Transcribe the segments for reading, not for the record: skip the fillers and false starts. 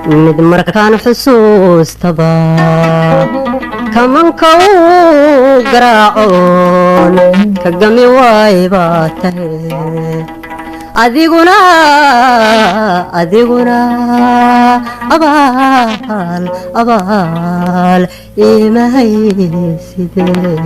mid markaan xusuustaba kamanka uu garaacoon ka gami waay baa tahay adiguna abaal iimahaysidee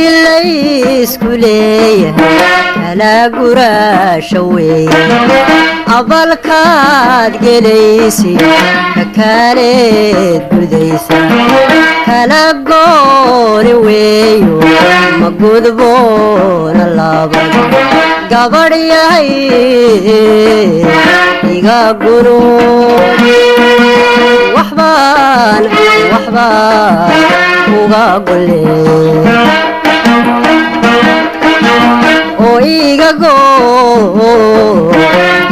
gashilaysku leeyahay kala guraasha weeye abalkaad gelaysi kakaaleed gudaysa kala gooni weeyo ma gudboona laabad gabadh yahay iga gunuud waxbaan uga golee oo iga goo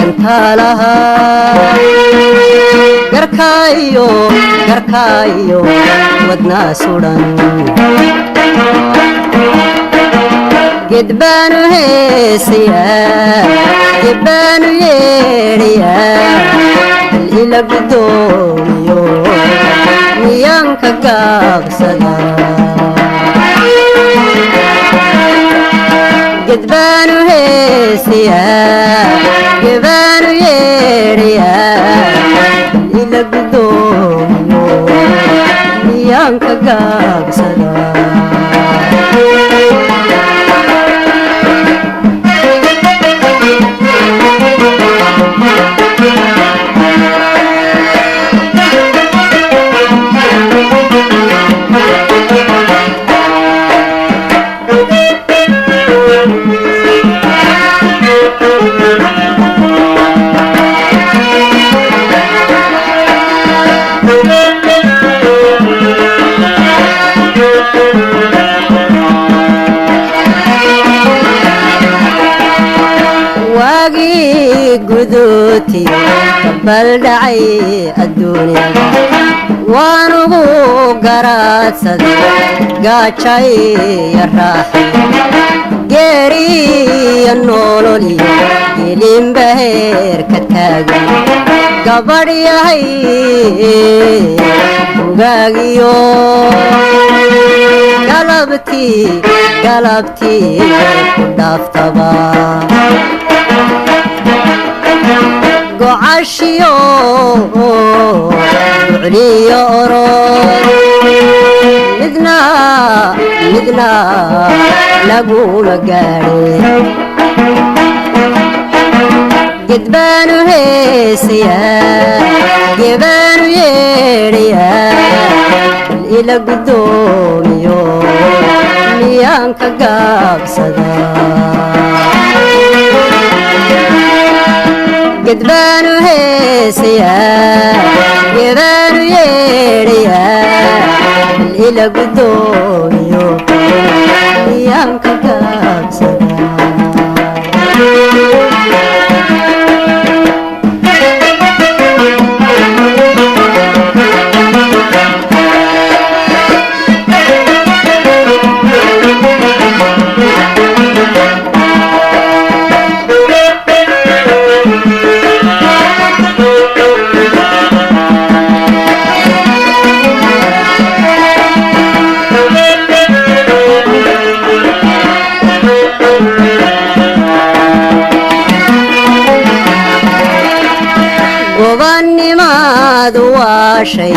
intaalaha garkaayo wadnaa sudan gedbaanu heesayaa gedbaanu yeedhayaa hal ila guddoomiyo miyaanka gaabsada gedbaanu heesayaa gedbaanu yeedhayaa hal ila guddoomiyo miyaanka gaabsada guduuti baldhacay adduunyada waanugu garaadsaday gaajay iyo raaxay geeriyo nololiyo gelinba heerka taagan gabadh yahay ugaagiyo galabtii ku dhaaftaba gocashiyo ducliyo orod midna laguma gaadhin gedbaanu heesayaa gebaanu yeedhayaa hal ila guddoomiyo miyaanka gaabsada gedbaanu heesayaa gebaanu yeedhayaa hal ila guddoomiyo miyaanka gaabsada gobanimaadu waa shay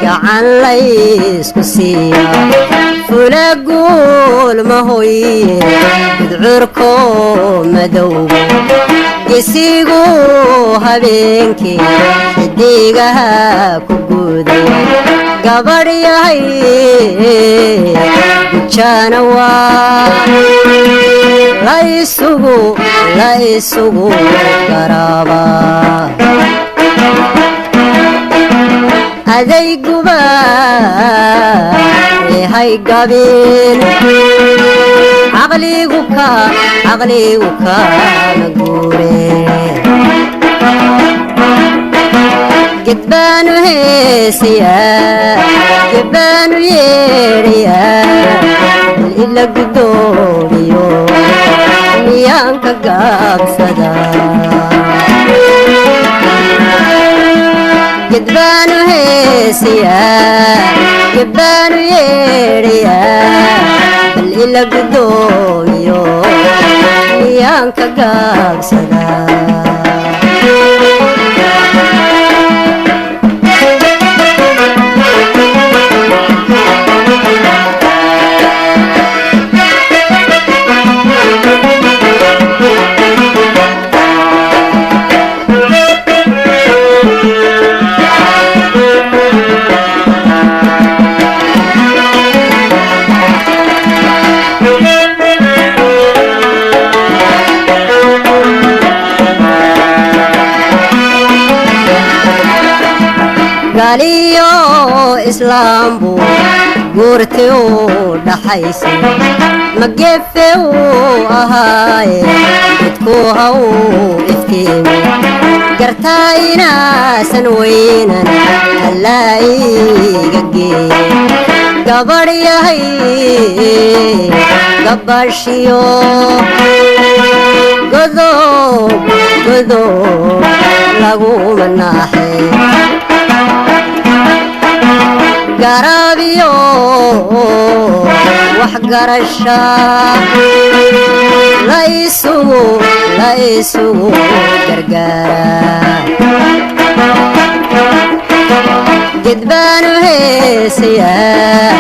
gacan laysku siiya fula guul ma hoye gudcurko madowga gesigu habeenkii xidigaha ku guuday gabadh yahay gujana waa la isugu garaaba adayguba hay gabin عقلي وكا نقوري جدبانو هيسيا جدبانو يريا إلا قدوريو ميانك قابسدا جدبانو هيسيا جدبانو يريا إلا قدوريو ميانك قابسدا قاليو إسلام بو قورتيو دحيسي مقفيو أهاي بتكوهو إفتيمي قرتاينا سنوينا هلاي ققي قبر يهي قبر شيو قذوب لغو مناحي قرابيو وحقر الشام لا يسوق قرقارا جدبانو هيسيا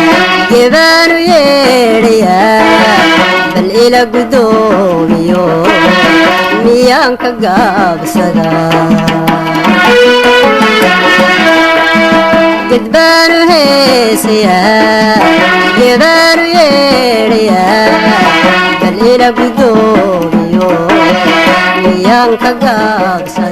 جبانو يريا بل إلى قدوميو ميانك قابسدا جدبانو هيسيا جبانو يريا بل إلى قدوميو ميانك قابسدا